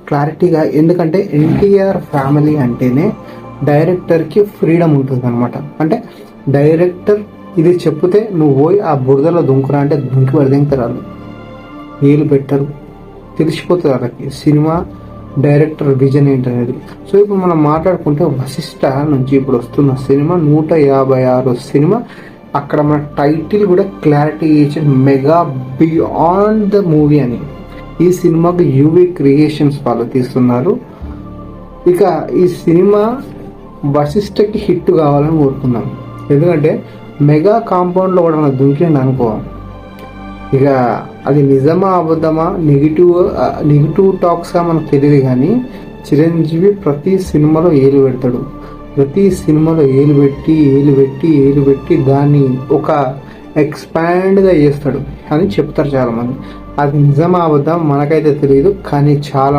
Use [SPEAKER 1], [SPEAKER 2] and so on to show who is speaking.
[SPEAKER 1] క్లారిటీగా, ఎందుకంటే ఎన్టీఆర్ ఫ్యామిలీ అంటేనే డైరెక్టర్కి ఫ్రీడమ్ ఉంటుంది అనమాట. అంటే డైరెక్టర్ ఇది చెప్తే నువ్వు పోయి ఆ బురదలో దుంకురా అంటే దుంకి పడిదింకుతారు, వాళ్ళు ఏలు పెట్టరు, తెలిసిపోతుంది వాళ్ళకి సినిమా డైరెక్టర్ విజన్ ఏంటనేది. సో ఇప్పుడు మనం మాట్లాడుకుంటే వశిష్ఠ నుంచి ఇప్పుడు వస్తున్న సినిమా 156 సినిమా. అక్కడ మన టైటిల్ కూడా క్లారిటీ ఇచ్చి మెగా బియాండ్ ద మూవీ అని. ఈ సినిమాకు యూవీ క్రియేషన్స్ వాళ్ళు తీస్తున్నారు. ఇక ఈ సినిమా వశిష్ఠకి హిట్ కావాలని కోరుకుందాం. ఎందుకంటే మెగా కాంపౌండ్లో కూడా మనం దుంకిండి అనుకో, ఇక అది నిజమా అబద్ధమా నెగిటివ్ టాక్స్గా మనకు తెలియదు. కానీ చిరంజీవి ప్రతి సినిమాలో ఏలు పెడతాడు. ప్రతి సినిమాలో ఏలు పెట్టి దాన్ని ఒక ఎక్స్పాండ్గా చేస్తాడు అని చెప్తారు చాలామంది. అది నిజమా అబద్ధం మనకైతే తెలియదు, కానీ చాలా